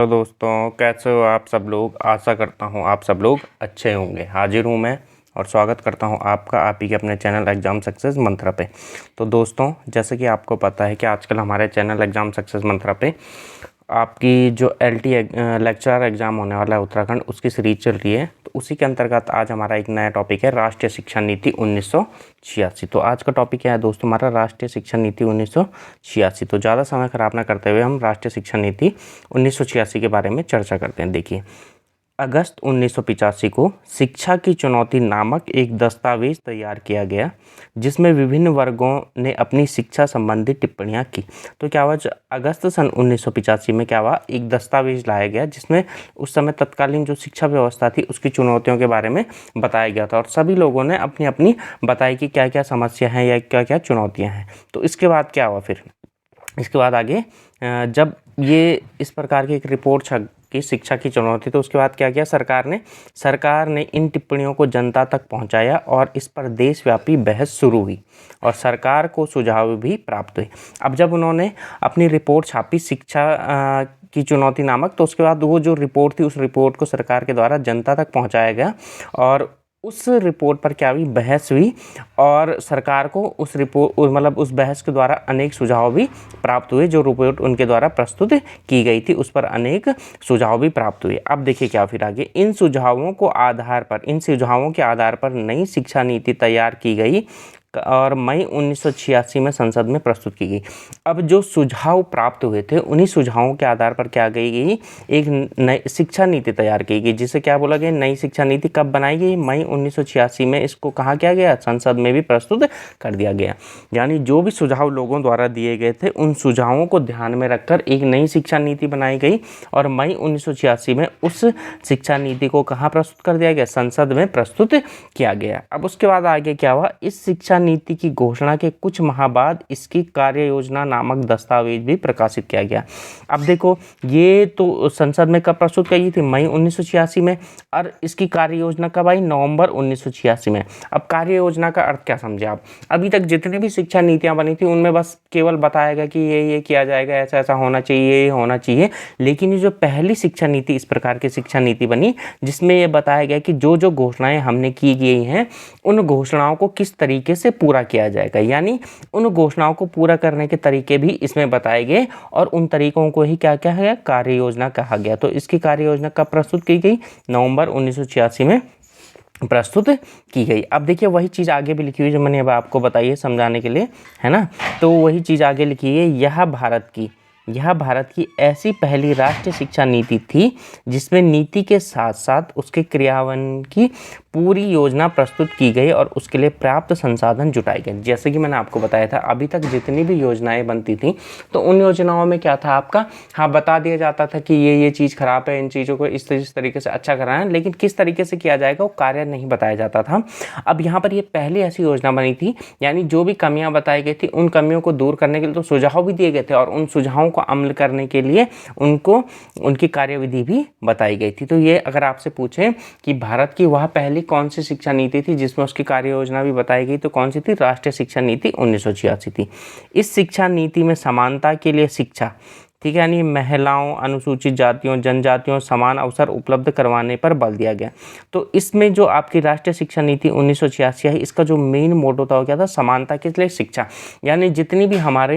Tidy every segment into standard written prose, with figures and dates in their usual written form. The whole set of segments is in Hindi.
तो दोस्तों, कैसे हो आप सब लोग। आशा करता हूँ आप सब लोग अच्छे होंगे। हाजिर हूँ मैं और स्वागत करता हूँ आपका आप ही के अपने चैनल एग्ज़ाम सक्सेस मंत्रा पे। तो दोस्तों, जैसे कि आपको पता है कि आजकल हमारे चैनल एग्ज़ाम सक्सेस मंत्रा पे आपकी जो LT लेक्चरर एग्ज़ाम होने वाला है उत्तराखंड, उसकी सीरीज़ चल रही है। तो उसी के अंतर्गत आज हमारा एक नया टॉपिक है राष्ट्रीय शिक्षा नीति 1986। तो आज का टॉपिक क्या है दोस्तों, हमारा राष्ट्रीय शिक्षा नीति 1986। तो ज़्यादा समय खराब ना करते हुए हम राष्ट्रीय शिक्षा नीति 1986 के बारे में चर्चा करते हैं। देखिए, अगस्त 1985 को शिक्षा की चुनौती नामक एक दस्तावेज तैयार किया गया, जिसमें विभिन्न वर्गों ने अपनी शिक्षा संबंधी टिप्पणियां की। तो क्या हुआ, अगस्त सन 1985 में क्या हुआ, एक दस्तावेज लाया गया जिसमें उस समय तत्कालीन जो शिक्षा व्यवस्था थी उसकी चुनौतियों के बारे में बताया गया था और सभी लोगों ने अपनी अपनी बताई कि क्या क्या समस्या हैं या क्या क्या चुनौतियाँ हैं। तो इसके बाद क्या हुआ, फिर इसके बाद आगे जब ये इस प्रकार की एक रिपोर्ट छप की शिक्षा की चुनौती, तो उसके बाद क्या किया, सरकार ने इन टिप्पणियों को जनता तक पहुंचाया और इस पर देशव्यापी बहस शुरू हुई और सरकार को सुझाव भी प्राप्त हुए। अब जब उन्होंने अपनी रिपोर्ट छापी शिक्षा की चुनौती नामक, तो उसके बाद वो जो रिपोर्ट थी उस रिपोर्ट को सरकार के द्वारा जनता तक पहुँचाया गया और उस रिपोर्ट पर क्या हुई, बहस हुई और सरकार को उस रिपोर्ट मतलब उस बहस के द्वारा अनेक सुझाव भी प्राप्त हुए। जो रिपोर्ट उनके द्वारा प्रस्तुत की गई थी उस पर अनेक सुझाव भी प्राप्त हुए। अब देखिए क्या फिर आगे, इन सुझावों के आधार पर नई शिक्षा नीति तैयार की गई और मई 1986 में संसद में प्रस्तुत की गई। अब जो सुझाव प्राप्त हुए थे उन्हीं सुझावों के आधार पर क्या गई, एक नई शिक्षा नीति तैयार की गई, जिसे क्या बोला गया, नई शिक्षा नीति। कब बनाई गई, मई 1986 में। इसको कहाँ किया गया, संसद में भी प्रस्तुत कर दिया गया। यानी जो भी सुझाव लोगों द्वारा दिए गए थे उन सुझावों को ध्यान में रखकर एक नई शिक्षा नीति बनाई गई और मई 1986 में उस शिक्षा नीति को कहाँ प्रस्तुत कर दिया गया, संसद में प्रस्तुत किया गया। अब उसके बाद आगे क्या हुआ, इस शिक्षा नीति की घोषणा के कुछ माह बाद इसकी कार्य योजना नामक दस्तावेज भी प्रकाशित किया गया। अब देखो, ये तो संसद में कब प्रस्तुत की थी, मई 1986 में, और इसकी कार्य योजना कब आई, नवंबर 1986 में। अब कार्य योजना का अर्थ क्या समझे आप, अभी तक जितने भी शिक्षा नीतियां बनी थी उनमें बस केवल बताया गया कि ये किया जाएगा, ऐसा ऐसा होना चाहिए, ये होना चाहिए। लेकिन ये जो पहली शिक्षा नीति, इस प्रकार की शिक्षा नीति बनी जिसमें ये बताया गया कि जो जो घोषणाएं हमने की गई हैं उन घोषणाओं को किस तरीके से पूरा किया जाएगा, यानी उन घोषणाओं को पूरा करने के तरीके भी इसमें बताए गए और उन तरीकों को ही क्या क्या है, कार्य योजना कहा गया। तो इसकी कार्य योजना कब प्रस्तुत की गई, नवंबर 1986 में प्रस्तुत की गई। अब देखिए, वही चीज़ आगे भी लिखी हुई जो मैंने अब आपको बताई है समझाने के लिए, है ना। तो वही चीज़ आगे लिखी है, यह भारत की ऐसी पहली राष्ट्रीय शिक्षा नीति थी जिसमें नीति के साथ साथ उसके क्रियान्वयन की पूरी योजना प्रस्तुत की गई और उसके लिए पर्याप्त संसाधन जुटाए गए। जैसे कि मैंने आपको बताया था, अभी तक जितनी भी योजनाएं बनती थी तो उन योजनाओं में क्या था आपका, हाँ, बता दिया जाता था कि ये चीज़ खराब है, इन चीज़ों को इस तरीके से अच्छा कराना है, लेकिन किस तरीके से किया जाएगा वो कार्य नहीं बताया जाता था। अब यहाँ पर ये पहली ऐसी योजना बनी थी, यानी जो भी कमियाँ बताई गई थी उन कमियों को दूर करने के लिए तो सुझाव भी दिए गए थे और उन सुझावों को अमल करने के लिए उनको उनकी कार्यविधि भी बताई गई थी। तो ये अगर आपसे पूछें कि भारत की वह पहली कौन सी शिक्षा नीति थी जिसमें उसकी कार्य योजना भी बताई गई, तो कौन सी थी, राष्ट्रीय शिक्षा नीति 1986 थी। इस शिक्षा नीति में समानता के लिए शिक्षा, ठीक है, यानी महिलाओं, अनुसूचित जातियों, जनजातियों समान अवसर उपलब्ध करवाने पर बल दिया गया। तो इसमें जो आपकी राष्ट्रीय शिक्षा नीति 1986 है, इसका जो मेन मोटो था वो क्या था, समानता के लिए शिक्षा। यानी जितनी भी हमारे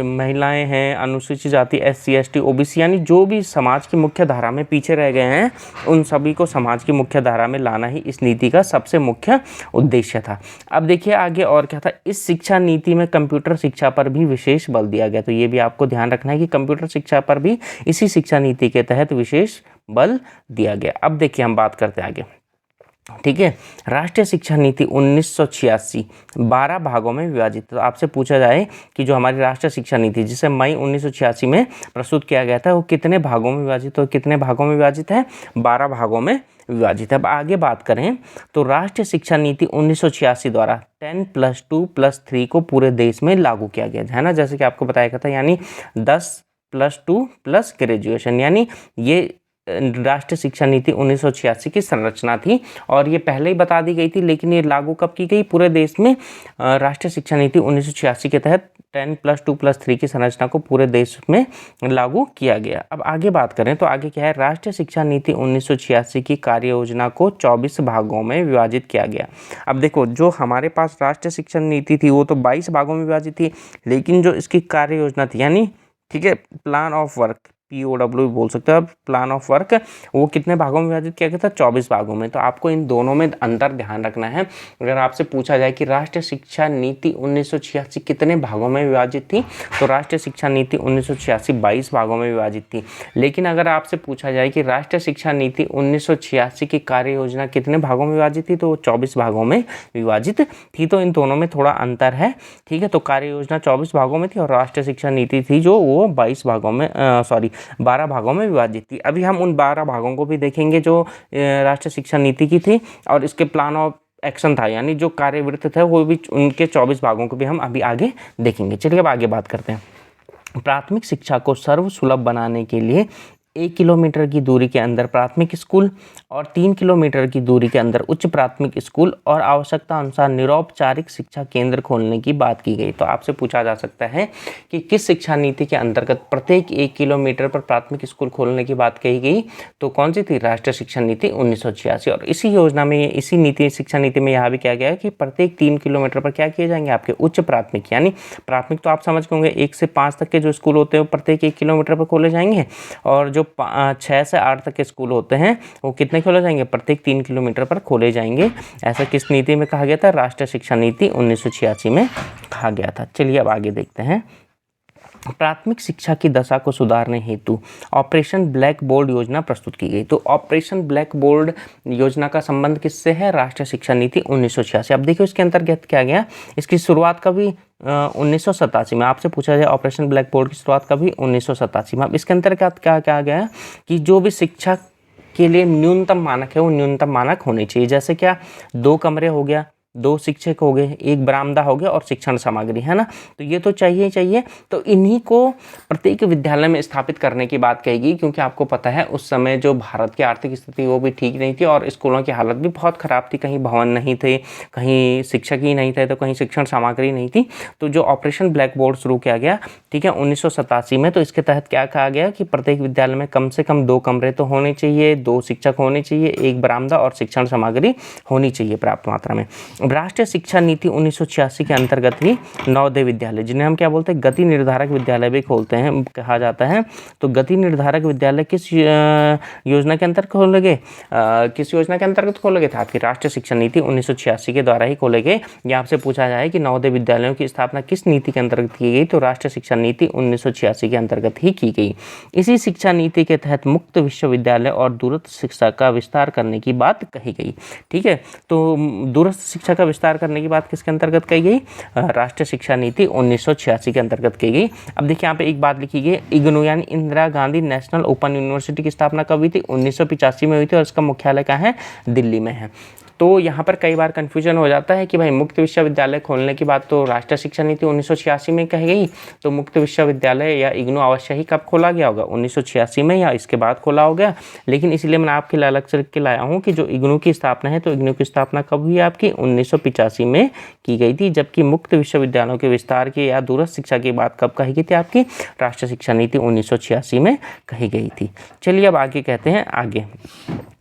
महिलाएं हैं, अनुसूचित जाति, SC ST OBC, यानी जो भी समाज की मुख्य धारा में पीछे रह गए हैं उन सभी को समाज की मुख्य धारा में लाना ही इस नीति का सबसे मुख्य उद्देश्य था। अब देखिए आगे और क्या था, इस शिक्षा नीति में कंप्यूटर शिक्षा पर भी विशेष बल दिया गया। तो ये भी आपको ध्यान रखना है कि कंप्यूटर शिक्षा पर भी इसी शिक्षा नीति के तहत विशेष बल दिया गया। अब देखिए हम बात करते हैं आगे, ठीक है। राष्ट्रीय शिक्षा नीति 1986 12 भागों में विभाजित। तो आपसे पूछा जाए कि जो हमारी राष्ट्रीय शिक्षा नीति जिसे मई 1986 में प्रस्तुत किया गया था वो कितने भागों में विभाजित, तो कितने भागों में विभाजित है, 12 भागों में विभाजित है। अब आगे बात करें तो राष्ट्रीय शिक्षा नीति 1986 द्वारा 10+2+3 को पूरे देश में लागू किया गया है ना, जैसे कि आपको बताया गया था, यानी 10+2+ ग्रेजुएशन, यानी ये राष्ट्रीय शिक्षा नीति 1986 की संरचना थी और ये पहले ही बता दी गई थी, लेकिन ये लागू कब की गई पूरे देश में? राष्ट्रीय शिक्षा नीति 1986 के तहत 10+2+3 की संरचना को पूरे देश में लागू किया गया। अब आगे बात करें तो आगे क्या है, राष्ट्रीय शिक्षा नीति 1986 की कार्य योजना को 24 भागों में विभाजित किया गया। अब देखो, जो हमारे पास राष्ट्रीय शिक्षा नीति थी वो तो 22 भागों में विभाजित थी, लेकिन जो इसकी कार्य योजना थी, यानी ठीक है, प्लान ऑफ वर्क, POW बोल सकते हो आप, प्लान ऑफ वर्क, वो कितने भागों में विभाजित किया गया था? 24 भागों में। तो आपको इन दोनों में अंतर ध्यान रखना है। अगर आपसे पूछा जाए कि राष्ट्रीय शिक्षा नीति 1986 कितने भागों में विभाजित थी, तो राष्ट्रीय शिक्षा नीति 1986 22 भागों में विभाजित थी। लेकिन अगर आपसे पूछा जाए कि राष्ट्रीय शिक्षा नीति 1986 की कार्य योजना कितने भागों में विभाजित थी, तो 24 भागों में विभाजित थी। तो इन दोनों में थोड़ा अंतर है, ठीक है। तो कार्य योजना 24 भागों में थी और राष्ट्रीय शिक्षा नीति थी जो वो 22 भागों में 12 भागों में विभाजित थी। अभी हम उन 12 भागों को भी देखेंगे जो राष्ट्रीय शिक्षा नीति की थी, और इसके प्लान ऑफ एक्शन था, यानी जो कार्यवृत्त थे वो भी, उनके 24 भागों को भी हम अभी आगे देखेंगे। चलिए अब आगे बात करते हैं। प्राथमिक शिक्षा को सर्वसुलभ बनाने के लिए 1 किलोमीटर की दूरी के अंदर प्राथमिक स्कूल और 3 किलोमीटर की दूरी के अंदर उच्च प्राथमिक स्कूल और आवश्यकता अनुसार निरौपचारिक शिक्षा केंद्र खोलने की बात की गई। तो आपसे पूछा जा सकता है कि किस शिक्षा नीति के अंतर्गत प्रत्येक 1 किलोमीटर पर प्राथमिक स्कूल खोलने की बात कही गई? तो कौन सी थी? राष्ट्रीय शिक्षा नीति 1986। और इसी योजना में, इसी नीति, शिक्षा नीति में यहाँ भी क्या गया कि प्रत्येक 3 किलोमीटर पर क्या किए जाएंगे? आपके उच्च प्राथमिक, यानी प्राथमिक तो आप समझ गए होंगे 1 से 5 तक के जो स्कूल होते हैं वो प्रत्येक 1 किलोमीटर पर खोले जाएंगे, और जो 6 से 8 तक के स्कूल होते हैं वो कितने खोले जाएंगे? प्रत्येक 3 किलोमीटर पर खोले जाएंगे। ऐसा किस नीति में कहा गया था? राष्ट्रीय शिक्षा नीति 1986 में कहा गया था। चलिए अब आगे देखते हैं। प्राथमिक शिक्षा की दशा को सुधारने हेतु ऑपरेशन ब्लैक बोर्ड योजना प्रस्तुत की गई। तो ऑपरेशन ब्लैक बोर्ड योजना का संबंध किससे है? राष्ट्रीय शिक्षा नीति 1986। अब देखिए इसके अंतर्गत क्या गया, इसकी शुरुआत कभी 1987 में। आपसे पूछा जाए ऑपरेशन ब्लैक बोर्ड की शुरुआत कभी? 1987 में। अब इसके अंतर्गत क्या क्या गया कि जो भी शिक्षा के लिए न्यूनतम मानक है वो न्यूनतम मानक होने चाहिए। जैसे क्या? 2 कमरे हो गया, 2 शिक्षक हो गए, 1 बरामदा हो गया और शिक्षण सामग्री, है ना। तो ये तो चाहिए ही चाहिए। तो इन्हीं को प्रत्येक विद्यालय में स्थापित करने की बात कहेगी, क्योंकि आपको पता है उस समय जो भारत की आर्थिक स्थिति वो भी ठीक नहीं थी और स्कूलों की हालत भी बहुत ख़राब थी। कहीं भवन नहीं थे, कहीं शिक्षक ही नहीं थे, तो कहीं शिक्षण सामग्री नहीं थी। तो जो ऑपरेशन ब्लैक बोर्ड शुरू किया गया, ठीक है, 1987 में, तो इसके तहत क्या कहा गया कि प्रत्येक विद्यालय में कम से कम 2 कमरे तो होने चाहिए, 2 शिक्षक होने चाहिए, 1 बरामदा और शिक्षण सामग्री होनी चाहिए पर्याप्त मात्रा में। राष्ट्रीय शिक्षा नीति 1986 के अंतर्गत ही नवोदय विद्यालय, जिन्हें हम क्या बोलते हैं? गति निर्धारक विद्यालय भी खोलते हैं, कहा जाता है। तो गति निर्धारक विद्यालय किस योजना के अंतर्गत खोले गए? किस योजना के अंतर्गत खोले गए थे? आपकी राष्ट्रीय शिक्षा नीति 1986 के द्वारा ही खोले गए। या आपसे पूछा जाए कि नवोदय विद्यालयों की स्थापना किस नीति के अंतर्गत की गई? तो राष्ट्रीय शिक्षा नीति 1986 के अंतर्गत ही की गई। इसी शिक्षा नीति के तहत मुक्त विश्वविद्यालय और दूरस्थ शिक्षा का विस्तार करने की बात कही गई। ठीक है, तो दूरस्थ शिक्षा का विस्तार करने की बात किसके अंतर्गत कही गई? राष्ट्रीय शिक्षा नीति 1986 के अंतर्गत की गई। अब देखिए यहाँ पे एक बात लिखी गई, इग्नू यानी Indira Gandhi national open university की स्थापना कब हुई थी? 1985 में हुई थी और इसका मुख्यालय कहाँ है? दिल्ली में है। तो यहाँ पर कई बार कन्फ्यूजन हो जाता है कि भाई मुक्त विश्वविद्यालय खोलने की बात तो राष्ट्रीय शिक्षा नीति 1986 में कही गई, तो मुक्त विश्वविद्यालय या इग्नू अवश्य ही कब खोला गया होगा? 1986 में या इसके बाद खोला होगा। लेकिन इसीलिए मैं आपके लिए अलग से के लाया हूँ कि जो इग्नू की स्थापना है, तो इग्नू की स्थापना कब हुई आपकी? 1985 में की गई थी। जबकि मुक्त विश्वविद्यालयों के विस्तार की या दूरस्थ शिक्षा की बात कब कही गई थी? आपकी राष्ट्रीय शिक्षा नीति 1986 में कही गई थी। चलिए अब आगे कहते हैं आगे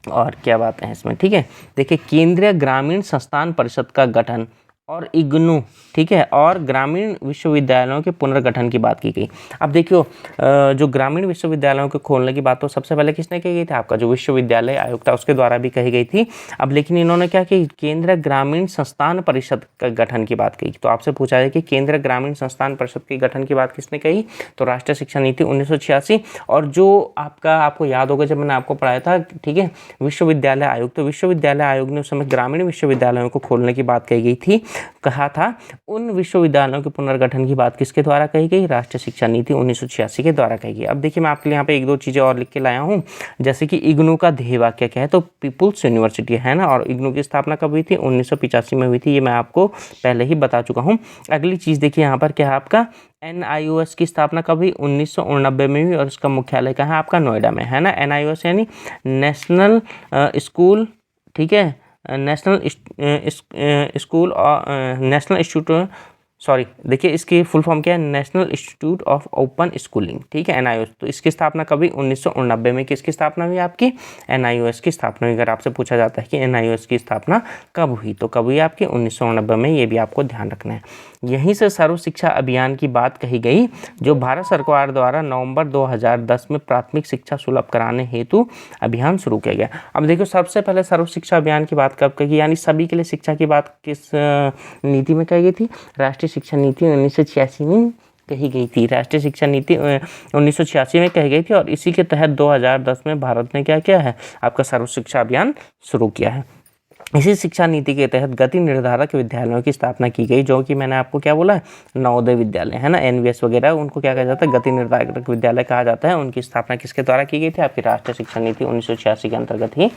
और क्या बात है इसमें। ठीक है, देखिए केंद्रीय ग्रामीण संस्थान परिषद का गठन और इग्नू, ठीक है, और ग्रामीण विश्वविद्यालयों के पुनर्गठन की बात की गई। अब देखियो जो ग्रामीण विश्वविद्यालयों के खोलने की बात तो सबसे पहले किसने कही गई थी? आपका जो विश्वविद्यालय आयोग था उसके द्वारा भी कही गई थी। अब लेकिन इन्होंने क्या कि केंद्रीय ग्रामीण संस्थान परिषद का गठन की बात कही। तो आपसे पूछा जाए कि केंद्रीय ग्रामीण संस्थान परिषद के गठन की बात किसने कही? तो राष्ट्रीय शिक्षा नीति 1986। और जो आपको याद होगा जब मैंने आपको पढ़ाया था, ठीक है, विश्वविद्यालय आयोग, तो विश्वविद्यालय आयोग ने उस समय ग्रामीण विश्वविद्यालयों को खोलने की बात कही गई थी। कहा था। उन विश्वविद्यालयों के पुनर्गठन की बात किसके द्वारा कही गई? राष्ट्रीय शिक्षा नीति 1986 के द्वारा कही गई। अब देखिए मैं आपके लिए यहाँ पे 1-2 चीज़ें और लिख के लाया हूँ, जैसे कि इग्नू का ध्येय वाक्य क्या है? तो पीपुल्स यूनिवर्सिटी है ना, और इग्नू की स्थापना कब हुई थी? 1985 में हुई थी, ये मैं आपको पहले ही बता चुका हूँ। अगली चीज़ देखिए यहाँ पर क्या है आपका, NIOS की स्थापना कब हुई? 1989 में हुई, और उसका मुख्यालय कहाँ है आपका? नोएडा में, है ना। NIOS यानी नेशनल स्कूल, ठीक है, national school, national institute, sorry देखिए इसकी फुल फॉर्म क्या है? National institute of open schooling, ठीक है, NIOS। तो इसकी स्थापना कभी 1989 में किसकी स्थापना हुई आपकी? NIOS की स्थापना हुई। अगर आपसे पूछा जाता है कि NIOS की स्थापना कब हुई, तो कब हुई आपकी? 1989 में, ये भी आपको ध्यान रखना है। यहीं से सर्व शिक्षा अभियान की बात कही गई, जो भारत सरकार द्वारा नवंबर 2010 में प्राथमिक शिक्षा सुलभ कराने हेतु अभियान शुरू किया गया। अब देखो सबसे पहले सर्व शिक्षा अभियान की बात कब कही, यानी सभी के लिए शिक्षा की बात किस नीति में कही गई थी? राष्ट्रीय शिक्षा नीति 1986 में कही गई थी। राष्ट्रीय शिक्षा नीति 1986 में कही गई थी, और इसी के तहत 2010 में भारत ने क्या किया है? आपका सर्व शिक्षा अभियान शुरू किया है। इसी शिक्षा नीति के तहत गति निर्धारक विद्यालयों की स्थापना की गई, जो कि मैंने आपको क्या बोला है? नवोदय विद्यालय, है ना, NVS वगैरह, उनको क्या कहा जाता है? गति निर्धारक विद्यालय कहा जाता है। उनकी स्थापना किसके द्वारा की गई थी? आपकी राष्ट्रीय शिक्षा नीति 1986 के अंतर्गत ही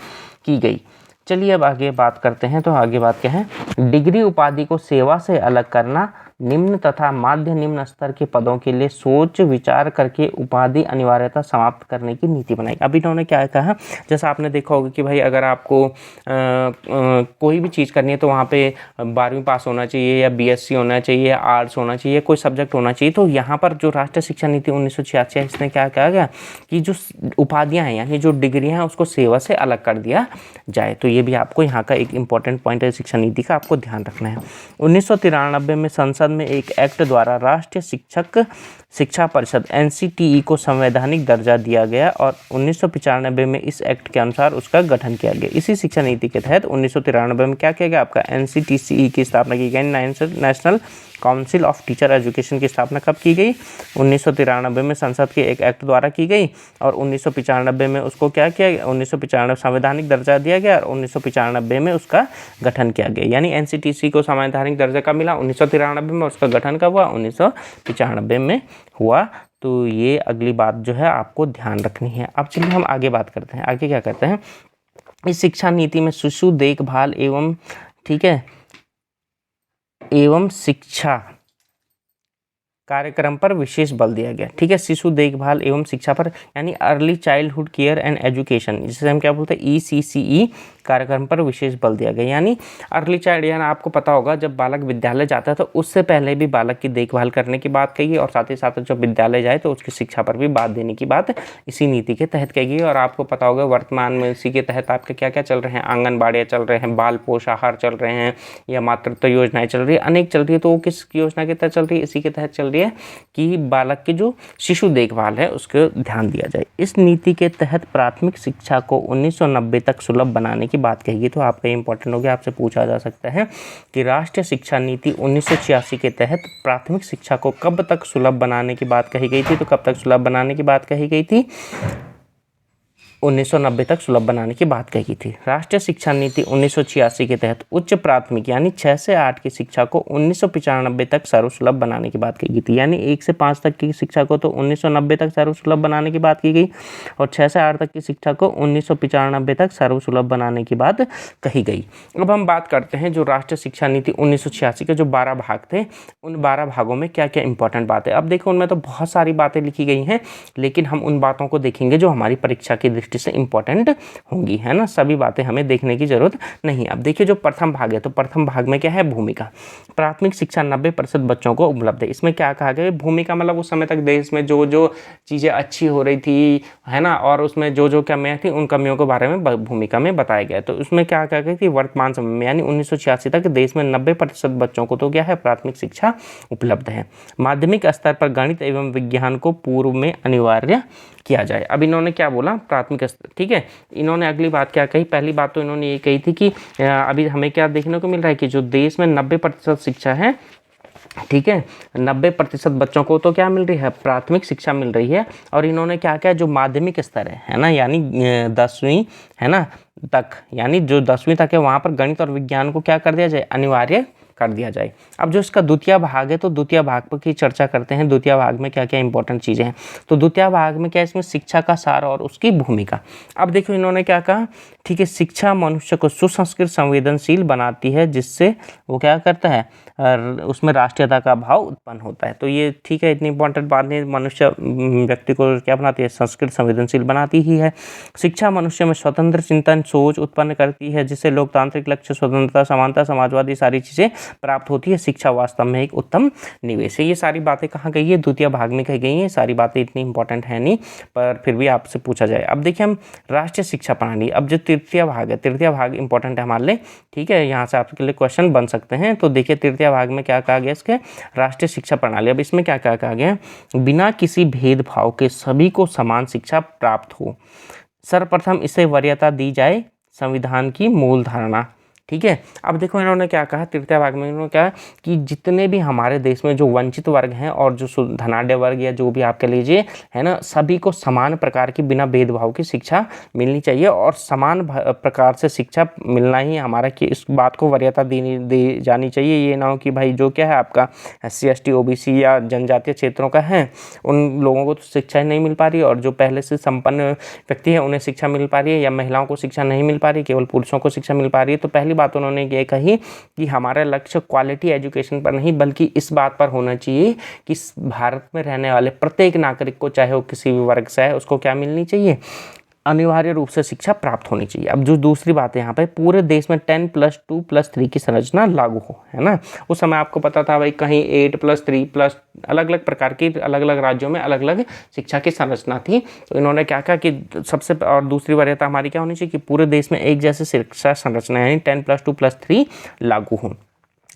की गई। चलिए अब आगे बात करते हैं। तो आगे बात क्या है? डिग्री उपाधि को सेवा से अलग करना, निम्न तथा माध्य निम्न स्तर के पदों के लिए सोच विचार करके उपाधि अनिवार्यता समाप्त करने की नीति बनाई। अब इन्होंने क्या कहा, जैसा आपने देखा होगा कि भाई अगर आपको कोई भी चीज़ करनी है तो वहाँ पे 12वीं पास होना चाहिए, या BSc होना चाहिए, या आर्ट्स होना चाहिए, कोई सब्जेक्ट होना चाहिए। तो यहाँ पर जो राष्ट्रीय शिक्षा नीति 1986 है, इसने क्या कहा गया कि जो उपाधियाँ हैं यानी जो डिग्रियाँ हैं उसको सेवा से अलग कर दिया जाए। तो ये भी आपको यहाँ का एक इंपॉर्टेंट पॉइंट है शिक्षा नीति का, आपको ध्यान रखना है। 1993 में संसद में एक एक्ट द्वारा राष्ट्रीय शिक्षक शिक्षा परिषद NCTE को संवैधानिक दर्जा दिया गया, और 1995 में इस एक्ट के अनुसार उसका गठन किया गया। इसी शिक्षा नीति के तहत 1993 में क्या किया गया? आपका NCTCE की स्थापना की गई। National council of teacher education की स्थापना कब की गई? 1993 में संसद के एक एक्ट द्वारा की गई, और 1995 में उसको क्या किया गया? 1995 संवैधानिक दर्जा दिया गया, और 1995 में उसका गठन किया गया। यानी NCTCE को संवैधानिक दर्जा कब मिला? 1993 में। उसका गठन कब हुआ? 1995 में हुआ। तो ये अगली बात जो है आपको ध्यान रखनी है। अब चलिए हम आगे बात करते हैं। आगे क्या करते हैं? इस शिक्षा नीति में शिशु देखभाल एवं, ठीक है, एवं शिक्षा कार्यक्रम पर विशेष बल दिया गया। ठीक है, शिशु देखभाल एवं शिक्षा पर, यानी early childhood care and education, जिसे हम क्या बोलते हैं? ECCE कार्यक्रम पर विशेष बल दिया गया। यानी अर्ली चाइल्ड, यानी आपको पता होगा जब बालक विद्यालय जाता है तो उससे पहले भी बालक की देखभाल करने की बात कही, और साथ ही साथ जब विद्यालय जाए तो उसकी शिक्षा पर भी बात देने की बात इसी नीति के तहत कही गई। और आपको पता होगा वर्तमान में इसी के तहत आपके क्या क्या चल रहे हैं? आंगनबाड़ियाँ चल रहे हैं, बाल पोषाहार चल रहे हैं, या मातृत्व योजनाएं चल रही है, अनेक चल रही है। तो वो किस योजना के तहत चल रही है? इसी के तहत चल रही है कि बालक की जो शिशु देखभाल है उसको ध्यान दिया जाए। इस नीति के तहत प्राथमिक शिक्षा को 1990 तक सुलभ बनाने की बात कही गई। तो आपका इंपॉर्टेंट हो गया, आपसे पूछा जा सकता है कि राष्ट्रीय शिक्षा नीति 1986 के तहत प्राथमिक शिक्षा को कब तक सुलभ बनाने की बात कही गई थी? तो कब तक सुलभ बनाने की बात कही गई थी? 1990 तक सुलभ बनाने की बात कही थी। राष्ट्रीय शिक्षा नीति 1986 के तहत उच्च प्राथमिक यानी 6 से 8 की शिक्षा को 1995 तक सर्वसुलभ बनाने की बात कही गई थी। यानी 1 से 5 तक की शिक्षा को तो 1990 तक सर्वसुलभ बनाने की बात की गई, और 6 से 8 तक की शिक्षा को 1995 तक सर्वसुलभ बनाने की बात कही गई। अब हम बात करते हैं जो राष्ट्रीय शिक्षा नीति 1986 के जो 12 भाग थे, उन 12 भागों में क्या क्या इंपॉर्टेंट बात है। अब देखो उनमें तो बहुत सारी बातें लिखी गई हैं, लेकिन हम उन बातों को देखेंगे जो हमारी परीक्षा की दृष्टि से इंपॉर्टेंट होंगी, है ना। सभी बातें हमें देखने की जरूरत नहीं। अब देखिए जो प्रथम भाग है, तो प्रथम भाग में क्या है? भूमिका। प्राथमिक शिक्षा 90% बच्चों को उपलब्ध है। इसमें क्या कहा गया? भूमिका मतलब उस समय तक देश में जो जो चीज़ें अच्छी हो रही थी, है ना, और उसमें जो जो कमियाँ थी, उन कमियों के बारे में भूमिका में बताया गया। तो उसमें क्या कहा गया कि वर्तमान समय में यानी 1986 तक देश में 90% बच्चों को तो क्या है? प्राथमिक शिक्षा उपलब्ध है। माध्यमिक स्तर पर गणित एवं विज्ञान को पूर्व में अनिवार्य किया जाए। अब इन्होंने क्या बोला? प्राथमिक स्तर, ठीक है। इन्होंने अगली बात क्या कही? पहली बात तो इन्होंने ये कही थी कि अभी हमें क्या देखने को मिल रहा है कि जो देश में 90% शिक्षा है, ठीक है, 90% बच्चों को तो क्या मिल रही है? प्राथमिक शिक्षा मिल रही है। और इन्होंने क्या किया? जो माध्यमिक स्तर है ना, यानी 10वीं, है ना, तक, यानी जो 10वीं तक है वहाँ पर गणित और विज्ञान को क्या कर दिया जाए? अनिवार्य कर दिया जाए। अब जो इसका द्वितीय भाग है, तो द्वितीय भाग पर की चर्चा करते हैं। द्वितीय भाग में क्या क्या इंपॉर्टेंट चीज़ें हैं। तो द्वितीय भाग में क्या, इसमें शिक्षा का सार और उसकी भूमिका। अब देखो इन्होंने क्या कहा, ठीक है, शिक्षा मनुष्य को सुसंस्कृत संवेदनशील बनाती है, जिससे वो क्या करता है, उसमें राष्ट्रीयता का भाव उत्पन्न होता है। तो ये ठीक है, इतनी इंपॉर्टेंट बात नहीं। मनुष्य व्यक्ति को क्या बनाती है, संस्कृत संवेदनशील बनाती ही है। शिक्षा मनुष्य में स्वतंत्र चिंतन सोच उत्पन्न करती है, जिससे लोकतांत्रिक लक्ष्य, स्वतंत्रता, समानता, समाजवादी सारी चीज़ें प्राप्त होती है। शिक्षा वास्तव में एक उत्तम निवेश है। ये सारी बातें कहाँ गई है, द्वितीय भाग में कही गई हैं। सारी बातें इतनी इंपॉर्टेंट है नहीं, पर फिर भी आपसे पूछा जाए। अब देखिए हम राष्ट्रीय शिक्षा प्रणाली, अब जो तृतीय भाग है, तृतीय भाग इंपॉर्टेंट है हमारे लिए, ठीक है, यहाँ से आपके लिए क्वेश्चन बन सकते हैं। तो देखिए तृतीय भाग में क्या कहा गया, इसके राष्ट्रीय शिक्षा प्रणाली। अब इसमें क्या क्या कहा गया, बिना किसी भेदभाव के सभी को समान शिक्षा प्राप्त हो। सर्वप्रथम इसे वरीयता दी जाए, संविधान की मूल धारणा, ठीक है। अब देखो इन्होंने क्या कहा, तृतीय भाग में इन्होंने कहा कि जितने भी हमारे देश में जो वंचित वर्ग हैं और जो धनाढ्य वर्ग या जो भी आप कह लीजिए है ना, सभी को समान प्रकार की बिना भेदभाव की शिक्षा मिलनी चाहिए और समान प्रकार से शिक्षा मिलना ही हमारा, कि इस बात को वरीयता दी जानी चाहिए। ये ना हो कि भाई जो क्या है आपका SC ST OBC या जनजातीय क्षेत्रों का है, उन लोगों को तो शिक्षा नहीं मिल पा रही, और जो पहले से संपन्न व्यक्ति है उन्हें शिक्षा मिल पा रही है, या महिलाओं को शिक्षा नहीं मिल पा रही, केवल पुरुषों को शिक्षा मिल पा रही है। तो पहली बात उन्होंने ये कही कि हमारा लक्ष्य क्वालिटी एजुकेशन पर नहीं, बल्कि इस बात पर होना चाहिए कि भारत में रहने वाले प्रत्येक नागरिक को, चाहे वो किसी भी वर्ग से है, उसको क्या मिलनी चाहिए, अनिवार्य रूप से शिक्षा प्राप्त होनी चाहिए। अब जो दूसरी बात है यहाँ पे, पूरे देश में 10+2+3 की संरचना लागू हो, है ना। उस समय आपको पता था भाई कहीं 8+3+ अलग अलग प्रकार की, अलग अलग राज्यों में अलग अलग शिक्षा की संरचना थी। तो इन्होंने क्या कहा कि सबसे, और दूसरी वरीयता हमारी क्या होनी चाहिए कि पूरे देश में एक जैसे शिक्षा संरचना यानी 10+2+3 लागू हो।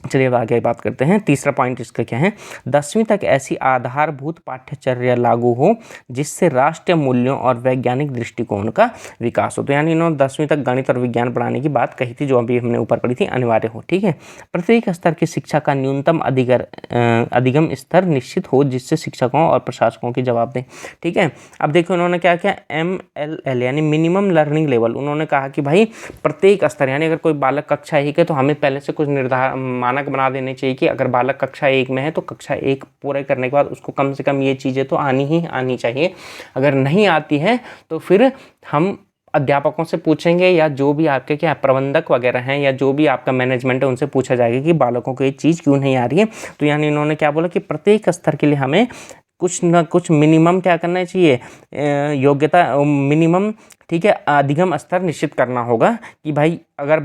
चलिए अब आगे बात करते हैं। तीसरा पॉइंट इसका क्या है, 10वीं तक ऐसी आधारभूत पाठ्यचर्या लागू हो जिससे राष्ट्रीय मूल्यों और वैज्ञानिक दृष्टिकोण का विकास हो। तो यानी इन्होंने 10वीं तक गणित और विज्ञान पढ़ाने की बात कही थी, जो अभी हमने ऊपर पढ़ी थी, अनिवार्य हो, ठीक है। प्रत्येक स्तर की शिक्षा का न्यूनतम अधिगम स्तर निश्चित हो, जिससे शिक्षकों और प्रशासकों की जवाब दें, ठीक है। अब देखो इन्होंने क्या किया, MLL यानी मिनिमम लर्निंग लेवल। उन्होंने कहा कि भाई प्रत्येक स्तर, यानी अगर कोई बालक कक्षा 1 है तो हमें पहले से कुछ मानक बना देने चाहिए कि अगर बालक कक्षा 1 में है तो कक्षा 1 पूरे करने के बाद उसको कम से कम ये चीज़ें तो आनी ही आनी चाहिए। अगर नहीं आती है तो फिर हम अध्यापकों से पूछेंगे, या जो भी आपके क्या प्रबंधक वगैरह हैं, या जो भी आपका मैनेजमेंट है, उनसे पूछा जाएगा कि बालकों को ये चीज़ क्यों नहीं आ रही है। तो यानी इन्होंने क्या बोला कि प्रत्येक स्तर के लिए हमें कुछ ना कुछ मिनिमम क्या करना चाहिए, योग्यता मिनिमम, ठीक है, अधिगम स्तर निश्चित करना होगा कि भाई अगर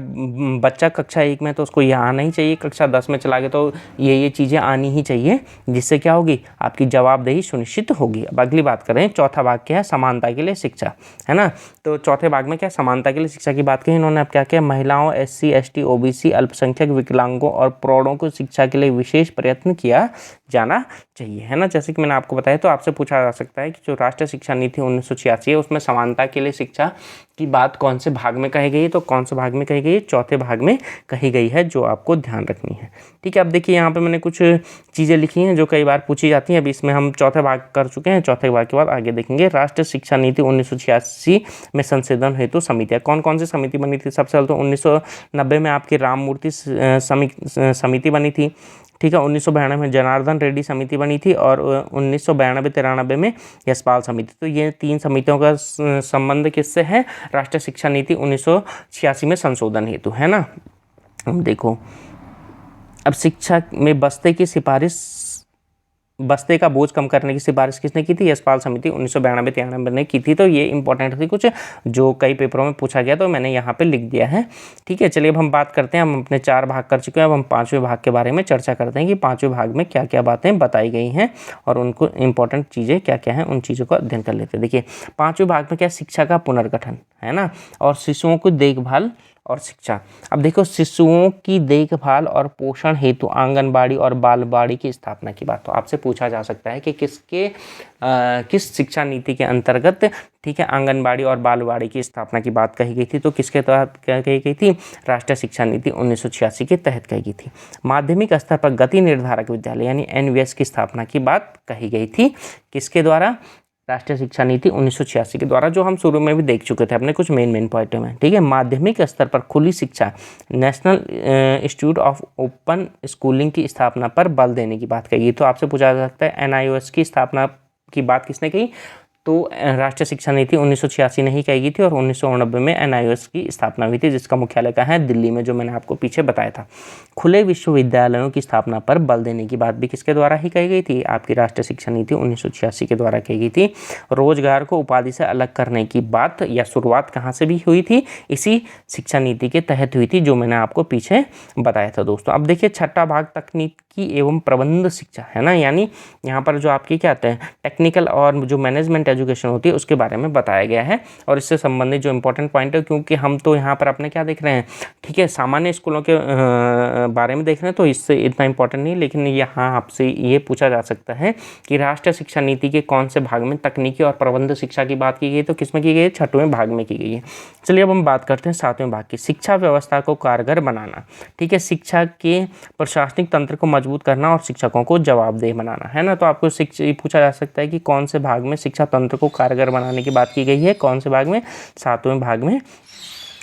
बच्चा कक्षा 1 में तो उसको ये आना ही चाहिए, कक्षा 10 में चला गया तो ये चीज़ें आनी ही चाहिए, जिससे क्या होगी, आपकी जवाबदेही सुनिश्चित होगी। अब अगली बात करें, चौथा भाग क्या है, समानता के लिए शिक्षा, है ना। तो चौथे भाग में क्या, समानता के लिए शिक्षा की बात कही इन्होंने। अब क्या किया, महिलाओं, SC ST OBC, अल्पसंख्यक, विकलांगों और प्रौढ़ों को शिक्षा के लिए विशेष प्रयत्न किया जाना चाहिए, है ना। जैसे कि मैंने आपको बताया, तो आपसे पूछा जा सकता है कि जो राष्ट्रीय शिक्षा नीति 1986 है, उसमें समानता के लिए शिक्षा की बात कौन से भाग में कही गई है, तो कौन से भाग में कही गई है, चौथे भाग में कही गई है, जो आपको ध्यान रखनी है, ठीक है। अब देखिए यहाँ पे मैंने कुछ चीज़ें लिखी हैं जो कई बार पूछी जाती हैं। अभी इसमें हम चौथे भाग कर चुके हैं, चौथे भाग के बाद आगे देखेंगे। राष्ट्रीय शिक्षा नीति 1986 में संशोधन हेतु समितियाँ, कौन कौन सी समिति बनी थी। सबसे पहले तो 1990 में आपकी राममूर्ति समिति बनी थी, ठीक है। 1992 में जनार्दन रेड्डी समिति बनी थी, और 1992-93 में यशपाल समिति। तो ये 3 समितियों का संबंध किससे है, राष्ट्रीय शिक्षा नीति 1986 में संशोधन हेतु, है ना। देखो अब शिक्षा में बस्ते का बोझ कम करने की सिफारिश किसने की थी, यशपाल समिति 1992-93 ने की थी। तो ये इंपॉर्टेंट थी, कुछ जो कई पेपरों में पूछा गया, तो मैंने यहाँ पे लिख दिया है, ठीक है। चलिए अब हम बात करते हैं, हम अपने 4 भाग कर चुके हैं, अब हम 5वें भाग के बारे में चर्चा करते हैं कि 5वें भाग में क्या क्या बातें बताई गई हैं और उनको इंपॉर्टेंट चीज़ें क्या क्या हैं, उन चीज़ों का अध्ययन कर लेते हैं। देखिए 5वें भाग में क्या, शिक्षा का पुनर्गठन, है ना, और शिशुओं की देखभाल और शिक्षा। अब देखो शिशुओं की देखभाल और पोषण हेतु आंगनबाड़ी और बालवाड़ी की स्थापना की बात तो आपसे पूछा जा सकता है कि किस शिक्षा नीति के अंतर्गत, ठीक है, आंगनबाड़ी और बालवाड़ी की स्थापना की बात कही गई थी। तो किसके तहत कही गई थी, राष्ट्रीय शिक्षा नीति 1986 के तहत कही गई थी। माध्यमिक स्तर पर गति निर्धारक विद्यालय यानी NVS की स्थापना की बात कही गई थी, किसके द्वारा, राष्ट्रीय शिक्षा नीति 1986 के द्वारा, जो हम शुरू में भी देख चुके थे अपने कुछ मेन पॉइंटों में। ठीक है, माध्यमिक स्तर पर खुली शिक्षा, national institute of open schooling की स्थापना पर बल देने की बात कही। तो आपसे पूछा जा सकता है NIOS की स्थापना की बात किसने कही, तो राष्ट्रीय शिक्षा नीति 1986 ने ही कही गई थी और 1989 में NIOS की स्थापना हुई थी, जिसका मुख्यालय कहाँ है, दिल्ली में, जो मैंने आपको पीछे बताया था। खुले विश्वविद्यालयों की स्थापना पर बल देने की बात भी किसके द्वारा ही कही गई थी, आपकी राष्ट्रीय शिक्षा नीति 1986 के द्वारा कही गई थी। रोजगार को उपाधि से अलग करने की बात या शुरुआत कहाँ से भी हुई थी, इसी शिक्षा नीति के तहत हुई थी, जो मैंने आपको पीछे बताया था दोस्तों। अब देखिए छठा भाग तकनीकी एवं प्रबंध शिक्षा है ना, यानी यहाँ पर जो आपकी क्या आते हैं, टेक्निकल और जो मैनेजमेंट एजुकेशन होती है उसके बारे में बताया गया है और इससे संबंधित जो इंपॉर्टेंट पॉइंट है, क्योंकि हम तो यहाँ पर अपने क्या देख रहे हैं, ठीक है, सामान्य स्कूलों के बारे में देख रहे हैं, तो इससे इतना इंपॉर्टेंट नहीं, लेकिन यहाँ आपसे ये पूछा जा सकता है कि राष्ट्रीय शिक्षा नीति के कौन से भाग में तकनीकी और प्रबंध शिक्षा की बात की गई, तो किसमें की गई है, छठवें भाग में की गई है। चलिए अब हम बात करते हैं सातवें भाग की, शिक्षा व्यवस्था को कारगर बनाना। ठीक है, शिक्षा के प्रशासनिक तंत्र को मजबूत करना और शिक्षकों को जवाबदेह बनाना, है ना। तो आपको पूछा जा सकता है कि कौन से भाग में शिक्षा तंत्र को कारगर बनाने की बात की गई है, कौन से भाग में, सातवें भाग में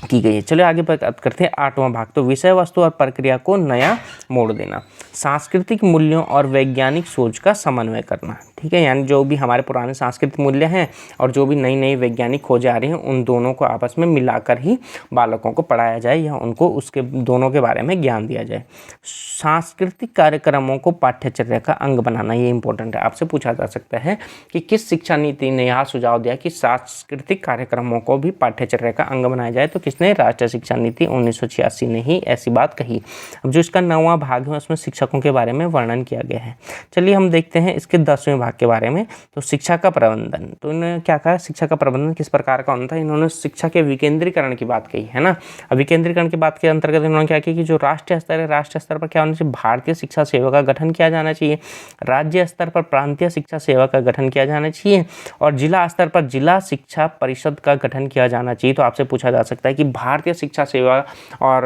की गई है। चलिए आगे बात करते हैं आठवां भाग, तो विषय वस्तु और प्रक्रिया को नया मोड़ देना, सांस्कृतिक मूल्यों और वैज्ञानिक सोच का समन्वय करना। ठीक है, यानी जो भी हमारे पुराने सांस्कृतिक मूल्य हैं और जो भी नई नई वैज्ञानिक खोजें आ रही हैं, उन दोनों को आपस में मिलाकर ही बालकों को पढ़ाया जाए या उनको उसके दोनों के बारे में ज्ञान दिया जाए। सांस्कृतिक कार्यक्रमों को पाठ्यचर्या का अंग बनाना, ये इंपॉर्टेंट है, आपसे पूछा जा सकता है कि किस शिक्षा नीति ने यहाँ सुझाव दिया कि सांस्कृतिक कार्यक्रमों को भी पाठ्यचर्या का अंग बनाया जाए, तो किसने, राष्ट्रीय शिक्षा नीति 1986 ने ही ऐसी बात कही। अब जो इसका 9वां भाग है उसमें शिक्षकों के बारे में वर्णन किया गया है। चलिए हम देखते हैं इसके 10वें भाग के बारे में, तो शिक्षा का प्रबंधन। तो इन्होंने क्या कहा, शिक्षा का प्रबंधन किस प्रकार का होना था, इन्होंने शिक्षा के विकेंद्रीकरण की बात कही है ना। अब विकेंद्रीकरण की बात के अंतर्गत इन्होंने क्या किया कि जो राष्ट्रीय स्तर है, राष्ट्रीय स्तर पर क्या होना चाहिए, भारतीय शिक्षा सेवा का गठन किया जाना चाहिए, राज्य स्तर पर प्रांतीय शिक्षा सेवा का गठन किया जाना चाहिए और जिला स्तर पर जिला शिक्षा परिषद का गठन किया जाना चाहिए। तो आपसे पूछा जा सकता है कि भारतीय शिक्षा सेवा और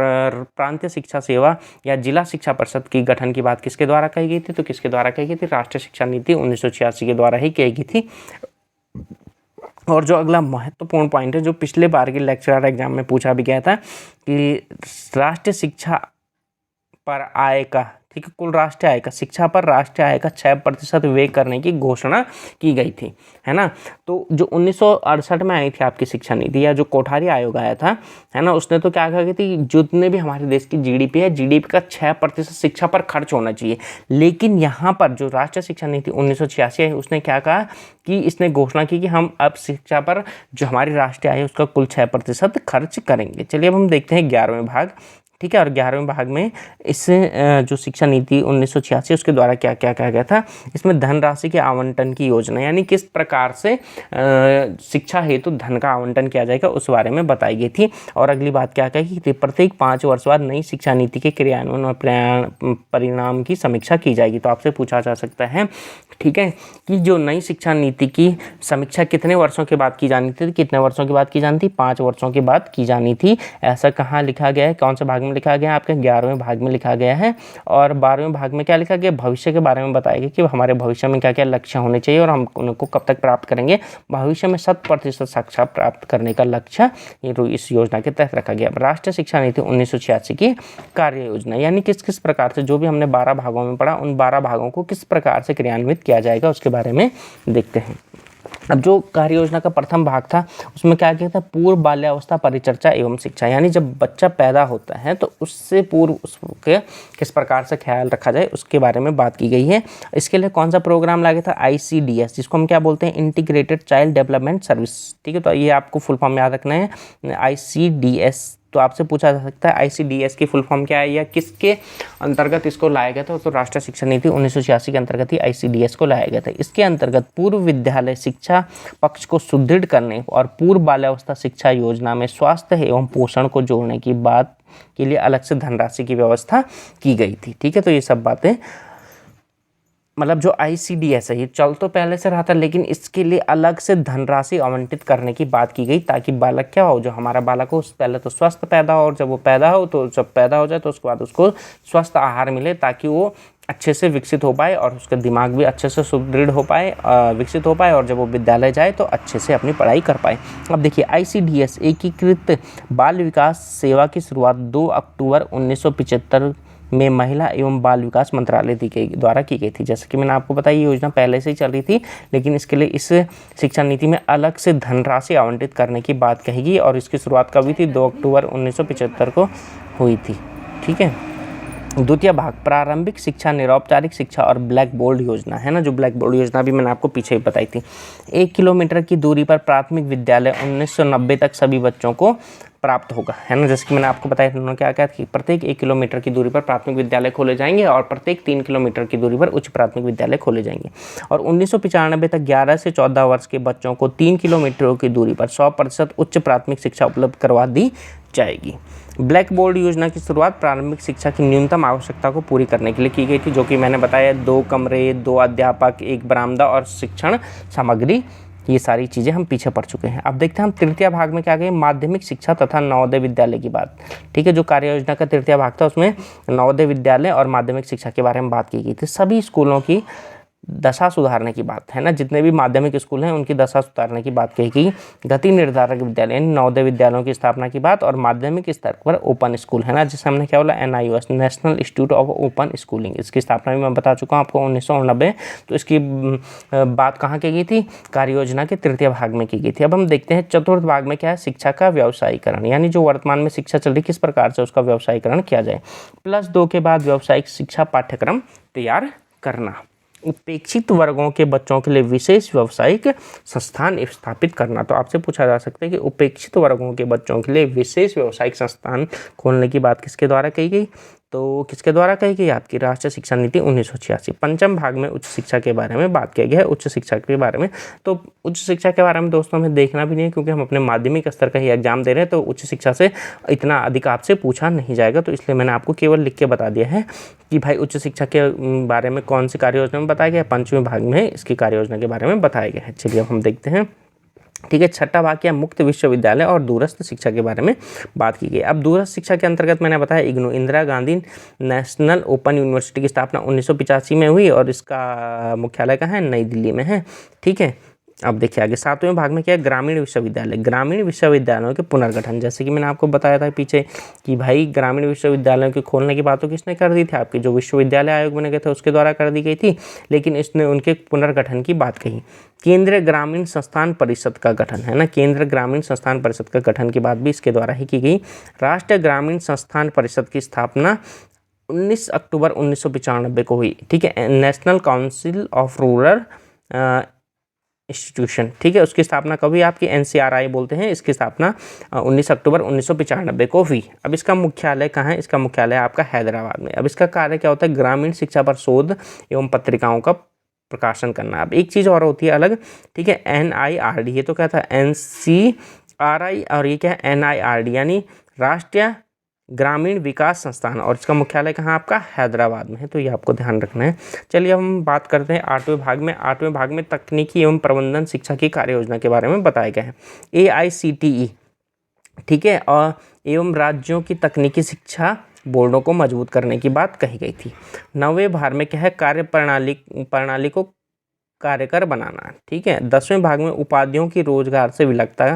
प्रांतीय शिक्षा सेवा या जिला शिक्षा परिषद की गठन की बात किसके द्वारा कही गई थी, तो किसके द्वारा कही गई थी, राष्ट्रीय शिक्षा नीति 1986 के द्वारा ही कही गई थी। और जो अगला महत्वपूर्ण पॉइंट है, जो पिछले बार के लेक्चरर एग्जाम में पूछा भी गया था कि राष्ट्रीय शिक्षा पर आय का, ठीक है, कुल राष्ट्रीय आय का, शिक्षा पर राष्ट्रीय आय का 6% व्यय करने की घोषणा की गई थी, है ना। तो जो 1968 में आई थी आपकी शिक्षा नीति, या जो कोठारी आयोग आया था, है ना, उसने तो क्या कहा कि थी, जितने भी हमारे देश की GDP है, GDP का 6% शिक्षा पर खर्च होना चाहिए। लेकिन यहाँ पर जो राष्ट्रीय शिक्षा नीति 1986 है, उसने क्या कहा कि इसने घोषणा की कि हम अब शिक्षा पर जो हमारी राष्ट्रीय आय है उसका कुल 6% खर्च करेंगे। चलिए अब हम देखते हैं 11वें भाग। ठीक है, और 11वें भाग में इस जो शिक्षा नीति 1986 उसके द्वारा क्या क्या कहा गया था, इसमें धनराशि के आवंटन की योजना, यानी किस प्रकार से शिक्षा हेतु धन का आवंटन किया जाएगा उस बारे में बताई गई थी। और अगली बात क्या कही कि प्रत्येक 5 वर्ष बाद नई शिक्षा नीति के क्रियान्वयन और परिणाम की समीक्षा की जाएगी। तो आपसे पूछा जा सकता है, ठीक है, कि जो नई शिक्षा नीति की समीक्षा कितने वर्षों के बाद की जानी थी, कितने वर्षों के बाद की जानी थी, 5 वर्षों के बाद की जानी थी। ऐसा कहाँ लिखा गया है, कौन से भाग में लिखा गया है, आपके 11वें भाग में लिखा गया है। और 12वें भाग में क्या लिखा गया, भविष्य के बारे में बताया गया कि हमारे भविष्य में क्या क्या लक्ष्य होने चाहिए और हम उनको कब तक प्राप्त करेंगे। भविष्य में 100% शिक्षा प्राप्त करने का लक्ष्य इस योजना के तहत रखा गया। राष्ट्रीय शिक्षा नीति 1986 की कार्य योजना, यानी किस किस प्रकार से, जो भी हमने 12 भागों में पढ़ा, उन 12 भागों को किस प्रकार से क्रियान्वित किया जाएगा उसके बारे में देखते हैं। अब जो कार्य योजना का प्रथम भाग था उसमें क्या किया था, पूर्व बाल्यावस्था परिचर्चा एवं शिक्षा, यानी जब बच्चा पैदा होता है तो उससे पूर्व उसके किस प्रकार से ख्याल रखा जाए उसके बारे में बात की गई है। इसके लिए कौन सा प्रोग्राम लाया था, ICDS, जिसको हम क्या बोलते हैं, इंटीग्रेटेड चाइल्ड डेवलपमेंट सर्विस। ठीक है, तो ये आपको फुल फॉर्म याद रखना है, ICDS। तो आपसे पूछा जा सकता है ICDS की फुल फॉर्म क्या है या किसके अंतर्गत इसको लाया गया था, तो राष्ट्रीय शिक्षा नीति 1986 के अंतर्गत ही ICDS को लाया गया था। इसके अंतर्गत पूर्व विद्यालय शिक्षा पक्ष को सुदृढ़ करने और पूर्व बाल्यावस्था शिक्षा योजना में स्वास्थ्य एवं पोषण को जोड़ने की बात के लिए अलग से धनराशि की व्यवस्था की गई थी। ठीक है, तो ये सब बातें, मतलब जो ICDS है ये चल तो पहले से रहा था, लेकिन इसके लिए अलग से धनराशि आवंटित करने की बात की गई ताकि बालक क्या हो, जो हमारा बालक हो पहले तो स्वस्थ पैदा हो, और जब वो पैदा हो तो जब पैदा हो जाए तो उसके बाद उसको स्वस्थ आहार मिले ताकि वो अच्छे से विकसित हो पाए और उसका दिमाग भी अच्छे से सुदृढ़ हो पाए, विकसित हो पाए, और जब वो विद्यालय जाए तो अच्छे से अपनी पढ़ाई कर पाए। अब देखिए ICDS एकीकृत बाल विकास सेवा की शुरुआत 2 अक्टूबर 1975 में महिला एवं बाल विकास मंत्रालय द्वारा की गई थी। जैसे कि मैंने आपको बताया ये योजना पहले से ही चल रही थी, लेकिन इसके लिए इस शिक्षा नीति में अलग से धनराशि आवंटित करने की बात कही गई और इसकी शुरुआत कब हुई थी? 2 अक्टूबर 1975 को हुई थी। ठीक है। द्वितीय भाग प्रारंभिक शिक्षा, निरौपचारिक शिक्षा और ब्लैक बोर्ड योजना है ना, जो ब्लैक बोर्ड योजना भी मैंने आपको पीछे ही बताई थी। 1 किलोमीटर की दूरी पर प्राथमिक विद्यालय 1990 तक सभी बच्चों को प्राप्त होगा, है ना। जैसे कि मैंने आपको बताया था उन्होंने क्या क्या कि प्रत्येक 1 किलोमीटर की दूरी पर प्राथमिक विद्यालय खोले जाएंगे और प्रत्येक 3 किलोमीटर की दूरी पर उच्च प्राथमिक विद्यालय खोले जाएंगे। और 1995 तक 11 से 14 वर्ष के बच्चों को 3 किलोमीटर की दूरी पर 100% उच्च प्राथमिक शिक्षा उपलब्ध करवा दी जाएगी। ब्लैक बोर्ड योजना की शुरुआत प्रारंभिक शिक्षा की न्यूनतम आवश्यकता को पूरी करने के लिए की गई थी, जो कि मैंने बताया 2 कमरे, 2 अध्यापक, 1 बरामदा और शिक्षण सामग्री, ये सारी चीज़ें हम पीछे पढ़ चुके हैं। अब देखते हैं हम तृतीय भाग में क्या गए, माध्यमिक शिक्षा तथा नवोदय विद्यालय की बात। ठीक है, जो कार्य योजना का तृतीय भाग था उसमें नवोदय विद्यालय और माध्यमिक शिक्षा के बारे में बात की गई थी। सभी स्कूलों की दशा सुधारने की बात, है ना, जितने भी माध्यमिक स्कूल हैं उनकी दशा सुधारने की बात कही गई। गति निर्धारक विद्यालय नवोदय विद्यालयों की स्थापना की बात और माध्यमिक स्तर पर ओपन स्कूल, है ना, जिसे हमने क्या बोला NIOS national institute of open schooling, इसकी स्थापना भी मैं बता चुका हूँ आपको 1990। तो इसकी बात कहाँ की गई थी? कार्य योजना के तृतीय भाग में की गई थी। अब हम देखते हैं चतुर्थ भाग में क्या है, शिक्षा का व्यवसायीकरण, यानी जो वर्तमान में शिक्षा चल रही किस प्रकार से उसका व्यवसायीकरण किया जाए। +2 के बाद व्यावसायिक शिक्षा पाठ्यक्रम तैयार करना। उपेक्षित वर्गों के बच्चों के लिए विशेष व्यावसायिक संस्थान स्थापित करना। तो आपसे पूछा जा सकता है कि उपेक्षित वर्गों के बच्चों के लिए विशेष व्यावसायिक संस्थान खोलने की बात किसके द्वारा कही गई? तो किसके द्वारा कही गई? आपकी राष्ट्रीय शिक्षा नीति 1986। पंचम भाग में उच्च शिक्षा के बारे में बात किया गया है। उच्च शिक्षा के बारे में, तो उच्च शिक्षा के बारे में दोस्तों हमें देखना भी नहीं है, क्योंकि हम अपने माध्यमिक स्तर का ही एग्जाम दे रहे हैं, तो उच्च शिक्षा से इतना अधिक आपसे पूछा नहीं जाएगा। तो इसलिए मैंने आपको केवल लिख के बता दिया है कि भाई उच्च शिक्षा के बारे में कौन सी कार्य योजना में बताया गया है। पंचवें भाग में इसकी कार्य योजना के बारे में बताया गया है। चलिए अब हम देखते हैं। ठीक है, छठा भाग क्या, मुक्त विश्वविद्यालय और दूरस्थ शिक्षा के बारे में बात की गई। अब दूरस्थ शिक्षा के अंतर्गत मैंने बताया IGNOU Indira Gandhi national open university की स्थापना 1985 में हुई और इसका मुख्यालय कहाँ है? नई दिल्ली में है। ठीक है, अब देखिए आगे 7वें भाग में क्या है, ग्रामीण विश्वविद्यालय। ग्रामीण विश्वविद्यालयों के पुनर्गठन, जैसे कि मैंने आपको बताया था पीछे कि भाई ग्रामीण विश्वविद्यालयों के खोलने की बात तो किसने कर दी थी? आपके जो विश्वविद्यालय आयोग बने गए थे उसके द्वारा कर दी गई थी, लेकिन इसने उनके पुनर्गठन की बात कही। केंद्रीय ग्रामीण संस्थान परिषद का गठन, है ना, केंद्रीय ग्रामीण संस्थान परिषद का गठन की बात भी इसके द्वारा ही की गई। राष्ट्रीय ग्रामीण संस्थान परिषद की स्थापना 19 अक्टूबर 1995 को हुई। ठीक है, national council of rural institution, ठीक है, उसकी स्थापना कभी आपकी NCRI बोलते हैं, इसकी स्थापना 19 अक्टूबर 1995 को हुई। अब इसका मुख्यालय कहाँ है? इसका मुख्यालय आपका हैदराबाद में। अब इसका कार्य क्या होता है? ग्रामीण शिक्षा पर शोध एवं पत्रिकाओं का प्रकाशन करना। अब एक चीज़ और होती है अलग, ठीक है, NIRD, ये तो क्या था? NCRI और ये क्या है? NIRD, यानी राष्ट्रीय ग्रामीण विकास संस्थान, और इसका मुख्यालय कहाँ आपका? हैदराबाद में है। तो ये आपको ध्यान रखना है। चलिए हम बात करते हैं 8वें भाग में। 8वें भाग में तकनीकी एवं प्रबंधन शिक्षा की कार्य योजना के बारे में बताया गया है। AICTE, ठीक है, और एवं राज्यों की तकनीकी शिक्षा बोर्डों को मजबूत करने की बात कही गई थी। 9वें भाग में क्या है? कार्य प्रणाली को कार्यकर बनाना। ठीक है, 10वें भाग में उपाधियों की रोजगार से विलगता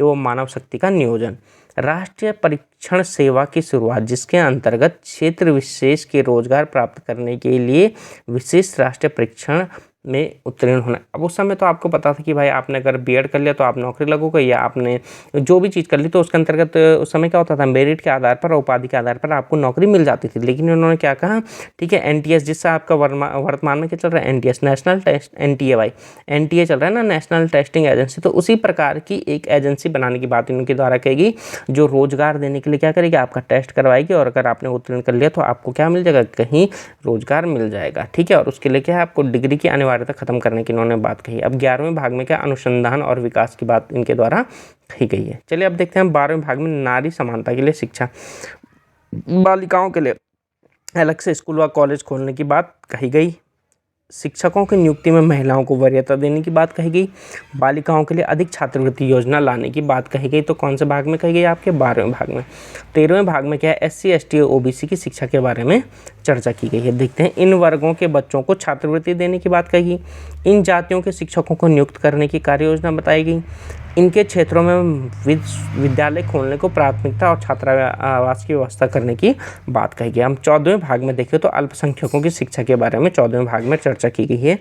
एवं मानव शक्ति का नियोजन। राष्ट्रीय परीक्षण सेवा की शुरुआत, जिसके अंतर्गत क्षेत्र विशेष के रोजगार प्राप्त करने के लिए विशेष राष्ट्रीय परीक्षण में उत्तीर्ण होना। अब उस समय तो आपको पता था कि भाई आपने अगर B.Ed कर लिया तो आप नौकरी लगोगे, या आपने जो भी चीज़ कर ली तो उसके अंतर्गत उस समय क्या होता था? मेरिट के आधार पर और उपाधि के आधार पर आपको नौकरी मिल जाती थी। लेकिन उन्होंने क्या कहा, ठीक है, NTS, जिससे आपका वर्तमान में क्या चल रहा है? NTS नेशनल टेस्ट, NTA चल रहा है ना, नेशनल टेस्टिंग एजेंसी। तो उसी प्रकार की एक एजेंसी बनाने की बात इनके द्वारा कहेगी, जो रोजगार देने के लिए क्या करेगी? आपका टेस्ट करवाएगी, और अगर आपने उत्तीर्ण कर लिया तो आपको क्या मिल जाएगा? कहीं रोजगार मिल जाएगा। ठीक है, और उसके लिए क्या है? आपको डिग्री की अनिवार्यता खत्म करने की इन्होंने बात कही। अब 11वें भाग में क्या? अनुसंधान और विकास की बात इनके द्वारा कही गई है। चलिए अब देखते हैं 12वें भाग में नारी समानता के लिए शिक्षा। बालिकाओं के लिए अलग से स्कूल व कॉलेज खोलने की बात कही गई। शिक्षकों की नियुक्ति में महिलाओं को वरीयता देने की बात कही गई। बालिकाओं के लिए अधिक छात्रवृत्ति योजना लाने की बात कही गई। तो कौन से भाग में कही गई? आपके 12वें भाग में। 13वें भाग में क्या है? SC ST OBC की शिक्षा के बारे में चर्चा की गई है। देखते हैं, इन वर्गों के बच्चों को छात्रवृत्ति देने की बात कही, इन जातियों के शिक्षकों को नियुक्त करने की कार्य योजना बताई गई, इनके क्षेत्रों में विद्यालय खोलने को प्राथमिकता और छात्रावास की व्यवस्था करने की बात कही गई। हम 14वें भाग में देखें तो अल्पसंख्यकों की शिक्षा के बारे में 14वें भाग में चर्चा की गई है।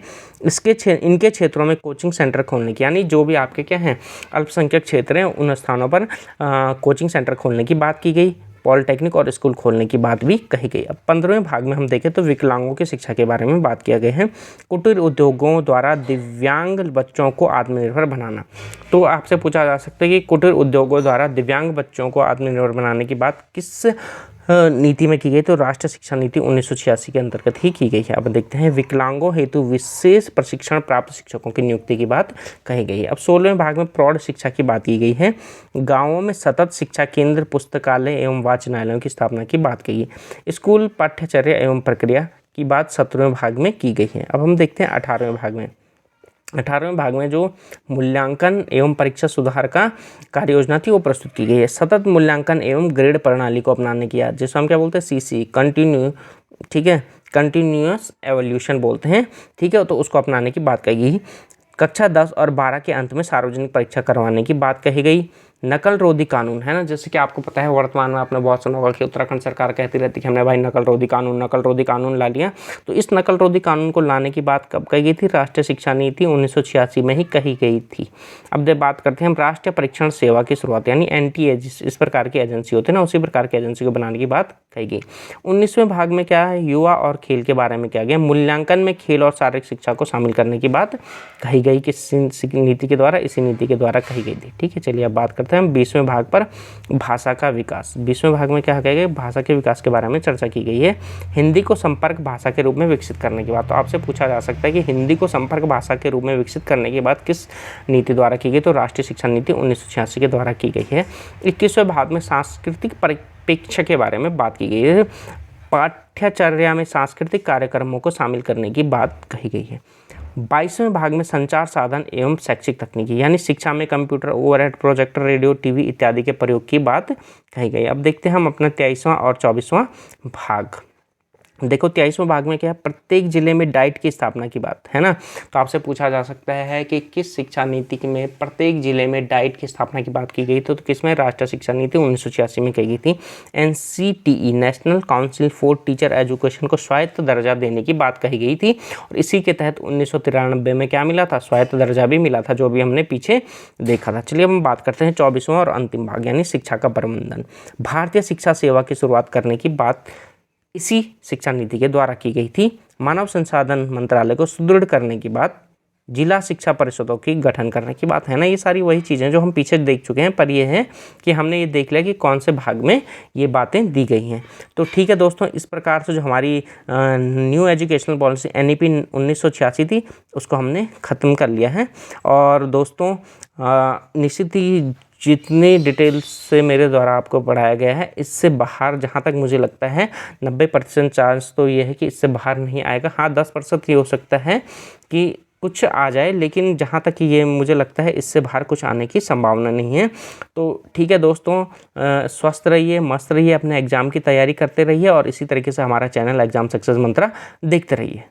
इनके क्षेत्रों में कोचिंग सेंटर खोलने की, यानी जो भी आपके क्या हैं अल्पसंख्यक क्षेत्र हैं उन स्थानों पर कोचिंग सेंटर खोलने की बात की गई, पॉलिटेक्निक और स्कूल खोलने की बात भी कही गई। अब 15वें भाग में हम देखें तो विकलांगों की शिक्षा के बारे में बात किया गया है। कुटीर उद्योगों द्वारा दिव्यांग बच्चों को आत्मनिर्भर बनाना। तो आपसे पूछा जा सकता है कि कुटीर उद्योगों द्वारा दिव्यांग बच्चों को आत्मनिर्भर बनाने की बात किस नीति में की गई? तो राष्ट्रीय शिक्षा नीति 1986 के अंतर्गत ही की गई है। अब देखते हैं, विकलांगों हेतु विशेष प्रशिक्षण प्राप्त शिक्षकों की नियुक्ति की बात कही गई है। अब 16वें भाग में प्रौढ़ शिक्षा की बात की गई है। गांवों में सतत शिक्षा केंद्र, पुस्तकालय एवं वाचनालयों की स्थापना की बात कही है। स्कूल पाठ्यचर्या एवं प्रक्रिया की बात 17वें भाग में की गई है। अब हम देखते हैं 18वें भाग में। 18वें भाग में जो मूल्यांकन एवं परीक्षा सुधार का कार्य योजना थी वो प्रस्तुत की गई है। सतत मूल्यांकन एवं ग्रेड प्रणाली को अपनाने की याद, जिसको हम क्या बोलते हैं सीसी, कंटिन्यू, ठीक है, कंटिन्यूअस एवोल्यूशन बोलते हैं, ठीक है, तो उसको अपनाने की बात कही गई। कक्षा 10 और 12 के अंत में सार्वजनिक परीक्षा करवाने की बात कही गई। नकल रोधी कानून है ना, जैसे कि आपको पता है वर्तमान में आपने बहुत सुना होगा कि उत्तराखंड सरकार कहती रहती है कि हमने भाई नकल रोधी कानून ला लिया। तो इस नकल रोधी कानून को लाने की बात कब कही गई थी? राष्ट्रीय शिक्षा नीति 1986 में ही कही गई थी। अब बात करते हैं हम राष्ट्रीय परीक्षण सेवा की शुरुआत, यानी NTA इस प्रकार की एजेंसी होती है ना, उसी प्रकार की एजेंसी को बनाने की बात कही गई। 19वें भाग में क्या है, युवा और खेल के बारे में किया गया। मूल्यांकन में खेल और शारीरिक शिक्षा को शामिल करने की बात कही गई, किस नीति के द्वारा? इसी नीति के द्वारा कही गई थी। ठीक है, चलिए अब बात करते हैं हम 20वें भाग पर, भाषा का विकास। 20वें भाग में क्या कहा गया? भाषा के विकास के बारे में चर्चा की गई है। हिंदी को संपर्क भाषा के रूप में विकसित करने की बात। तो आपसे पूछा जा सकता है कि हिंदी को संपर्क भाषा के रूप में विकसित करने की बात किस नीति द्वारा की गई? तो राष्ट्रीय शिक्षा नीति 1986 के द्वारा की गई है। 21वें भाग में सांस्कृतिक परिप्रेक्ष्य के बारे में बात की गई है। पाठ्यचर्या में सांस्कृतिक कार्यक्रमों को शामिल करने की बात कही गई है। 22वें भाग में संचार साधन एवं शैक्षिक तकनीकी, यानी शिक्षा में computer, overhead projector, radio, TV इत्यादि के प्रयोग की बात कही गई। अब देखते हैं हम अपना 23वां और 24वां भाग। देखो 23वें भाग में क्या है, प्रत्येक जिले में डाइट की स्थापना की बात है ना। तो आपसे पूछा जा सकता है कि किस शिक्षा नीति में प्रत्येक जिले में डाइट की स्थापना की बात की गई? तो किसमें? राष्ट्रीय शिक्षा नीति 1986 में कही गई थी। NCTE national council for teacher education को स्वायत्त दर्जा देने की बात कही गई थी, और इसी के तहत 1993 में क्या मिला था? स्वायत्त दर्जा भी मिला था, जो भी हमने पीछे देखा था। चलिए हम बात करते हैं 24वां और अंतिम भाग, यानी शिक्षा का प्रबंधन। भारतीय शिक्षा सेवा की शुरुआत करने की बात इसी शिक्षा नीति के द्वारा की गई थी। मानव संसाधन मंत्रालय को सुदृढ़ करने की बात, जिला शिक्षा परिषदों की गठन करने की बात है ना। ये सारी वही चीज़ें जो हम पीछे देख चुके हैं, पर ये है कि हमने ये देख लिया कि कौन से भाग में ये बातें दी गई हैं। तो ठीक है दोस्तों, इस प्रकार से जो हमारी न्यू एजुकेशनल पॉलिसी NEP 1986 थी उसको हमने ख़त्म कर लिया है। और दोस्तों निश्चित ही जितनी डिटेल्स से मेरे द्वारा आपको पढ़ाया गया है, इससे बाहर जहाँ तक मुझे लगता है 90% चांस तो ये है कि इससे बाहर नहीं आएगा। हाँ 10% ये हो सकता है कि कुछ आ जाए, लेकिन जहाँ तक ये मुझे लगता है इससे बाहर कुछ आने की संभावना नहीं है। तो ठीक है दोस्तों, स्वस्थ रहिए, मस्त रहिए, अपने एग्ज़ाम की तैयारी करते रहिए और इसी तरीके से हमारा चैनल एग्ज़ाम सक्सेस मंत्रा देखते रहिए।